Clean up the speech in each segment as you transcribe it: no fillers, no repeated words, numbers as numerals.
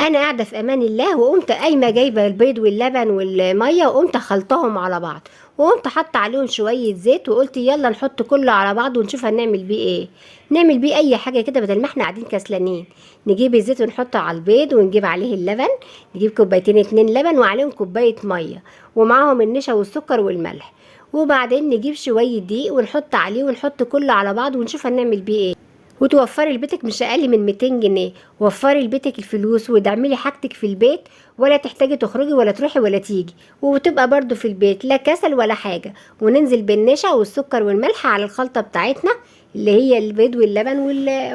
انا قاعده في امان الله، وقمت قايمه جايبه البيض واللبن والميه وقمت خلطهم على بعض، وقمت حاطه عليهم شويه زيت، وقلت يلا نحط كله على بعض ونشوف هنعمل بيه ايه. نعمل بيه اي حاجه كده بدل ما احنا قاعدين كسلانين. نجيب الزيت ونحطه على البيض ونجيب عليه اللبن. نجيب كوبايتين 2 لبن وعليهم كوبايه ميه، ومعاهم النشا والسكر والملح. وبعدين نجيب شويه دقيق ونحط عليه ونحط كله على بعض ونشوف هنعمل بيه ايه. وتوفري لبيتك مش اقل من 200 جنيه. وفري لبيتك الفلوس وتعملي حاجتك في البيت، ولا تحتاجي تخرجي ولا تروحي ولا تيجي، وتبقى برضو في البيت لا كسل ولا حاجه. وننزل بالنشا والسكر والملح على الخلطه بتاعتنا اللي هي البيض واللبن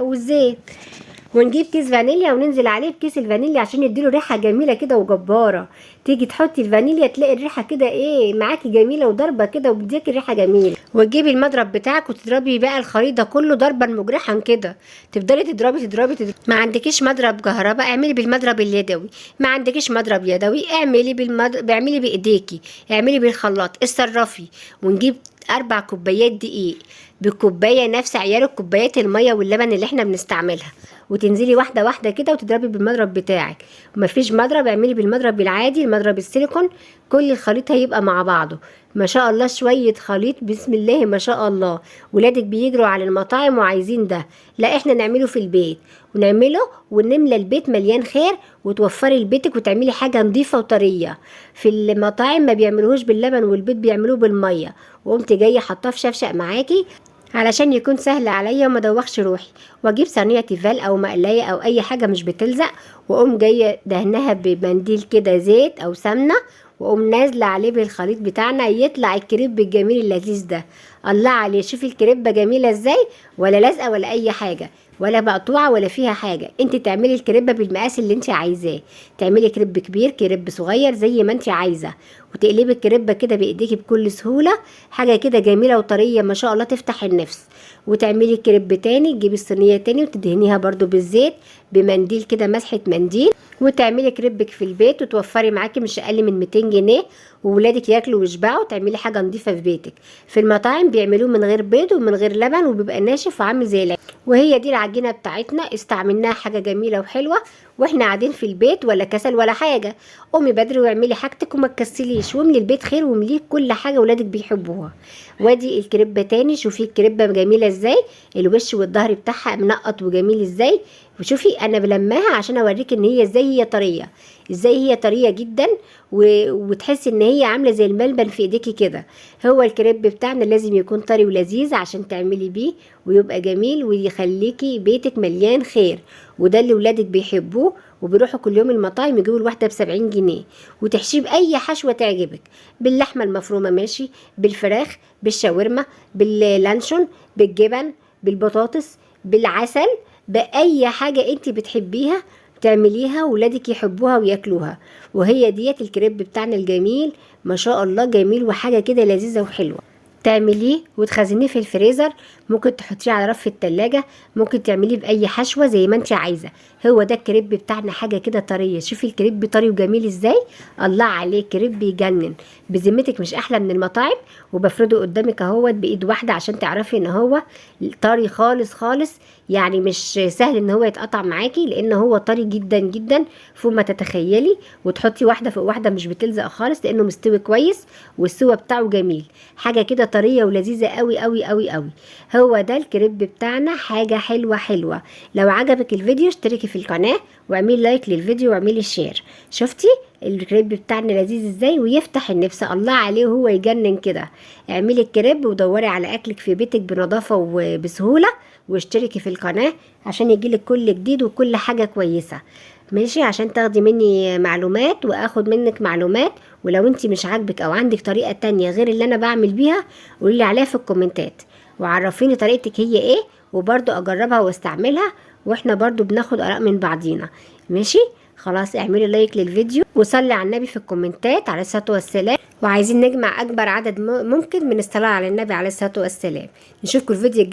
والزيت. ونجيب كيس فانيليا وننزل عليه بكيس الفانيليا عشان يديله ريحه جميله كده وجباره. تيجي تحطي الفانيليا تلاقي الريحه كده ايه معاكي جميله وضربه كده وبتديكي ريحه جميله. وتجيبي المضرب بتاعك وتضربي بقى الخليط ده كله ضربا مجرحا كده. تفضلي تضربي. ما عندكيش مضرب كهرباء اعملي بالمضرب اليدوي. ما عندكيش مضرب يدوي اعملي بايديكي. اعملي بالخلاط اتصرفي. ونجيب 4 كوبايات دقيق بكوبايه نفس عيار الكوبايات الميه واللبن اللي احنا بنستعملها. وتنزلي واحده واحده كده وتضربي بالمضرب بتاعك. ومفيش مضرب اعملي بالمضرب العادي، المضرب السيليكون. كل الخليط هيبقى مع بعضه. ما شاء الله شويه خليط بسم الله ما شاء الله. ولادك بيجروا على المطاعم وعايزين ده، لا احنا نعمله في البيت. ونعمله ونملى البيت مليان خير. وتوفري لبيتك وتعملي حاجه نظيفه وطريه. في المطاعم ما بيعملوهوش باللبن والبيض، بيعملوه بالميه. وقمت جايه حطاه في شفشق معاكي علشان يكون سهل عليا وما دوخش روحي. واجيب صينيه تيفال او مقلايه او اي حاجه مش بتلزق، واقوم جايه دهنها بمنديل كده زيت او سمنه، واقوم نازله عليه بالخليط بتاعنا يطلع الكريب الجميل اللذيذ ده. الله عليه، شوفي الكريبه جميله ازاي، ولا لازقه ولا اي حاجه ولا مقطوعه ولا فيها حاجه. انت تعملي الكريبه بالمقاس اللي انت عايزاه. تعملي كريب كبير كريب صغير زي ما انت عايزه. وتقلبي الكريبه كده بايديكي بكل سهوله. حاجه كده جميله وطريه ما شاء الله تفتح النفس. وتعملي كريب تاني، تجيبي الصينيه تاني وتدهنيها برضو بالزيت بمنديل كده مسحه منديل. وتعملي كريبك في البيت وتوفري معاكي مش اقل من 200 جنيه. وولادك ياكلوا ويشبعوا وتعملي حاجه نظيفه في بيتك. في المطاعم بيعملوه من غير بيض ومن غير لبن وبيبقى ناشف وعامل زي العجين. وهي دي العجينه بتاعتنا استعملناها حاجه جميله وحلوه واحنا قاعدين في البيت ولا كسل ولا حاجه. قومي بدري واعملي حاجتك وما تكسليش، واملي البيت خير وامليه كل حاجه ولادك بيحبوها. وادي الكريبه تاني، شوفي الكريبه جميله ازاي، الوش والظهر بتاعها منقط وجميل ازاي. وشوفي انا بلماها عشان اوريك ان هي ازاي هي طريه، ازاي هي طريه جدا. وتحسي ان هي عامله زي الملبن في ايديكي كده. هو الكريب بتاعنا لازم يكون طري ولذيذ عشان تعملي بيه ويبقى جميل ويخليكي بيتك مليان خير. وده اللي ولادك بيحبوه، وبيروحوا كل يوم المطاعم يجيبوا الواحده ب70 جنيه. وتحشيه باي حشوه تعجبك، باللحمه المفرومه ماشي، بالفراخ، بالشاورما، باللانشون، بالجبن، بالبطاطس، بالعسل، باي حاجه انت بتحبيها تعمليها ولادك يحبوها وياكلوها. وهي ديت الكريب بتاعنا الجميل ما شاء الله، جميل وحاجه كده لذيذه وحلوه. تعمليه وتخزنيه في الفريزر، ممكن تحطيه على رف التلاجة، ممكن تعمليه باي حشوه زي ما انت عايزه. هو ده الكريب بتاعنا حاجه كده طريه. شوفي الكريب طري وجميل ازاي. الله عليه، كريب بيجنن بذمتك، مش احلى من المطاعم. وبفرده قدامك اهوت بايد واحده عشان تعرفي ان هو طري خالص خالص. يعني مش سهل ان هو يتقطع معاكي لان هو طري جدا جدا فوق ما تتخيلي. وتحطي واحده فوق واحده مش بتلزق خالص لانه مستوي كويس والسوى بتاعه جميل. حاجه كده طريه ولذيذه قوي قوي قوي قوي. هو ده الكريب بتاعنا حاجه حلوه حلوه. لو عجبك الفيديو اشتركي في القناه واعملي لايك للفيديو واعملي شير. شفتي الكريب بتاعنا لذيذ ازاي ويفتح النفس. الله عليه وهو يجنن كده. اعملي الكريب ودوري على اكلك في بيتك بنظافه وبسهوله. واشتركي في القناه عشان يجيلك كل جديد وكل حاجه كويسه ماشي، عشان تاخدي مني معلومات واخد منك معلومات. ولو انت مش عاجبك او عندك طريقه تانية غير اللي انا بعمل بيها قولي عليها في الكومنتات وعرفيني طريقتك هي ايه، وبرضو اجربها واستعملها. واحنا برضو بناخد اراء من بعضينا ماشي. خلاص اعملي لايك للفيديو وصلي على النبي في الكومنتات عليه الصلاه والسلام. وعايزين نجمع اكبر عدد ممكن من الصلاه على النبي عليه الصلاه والسلام. نشوفكم الفيديو الجاي.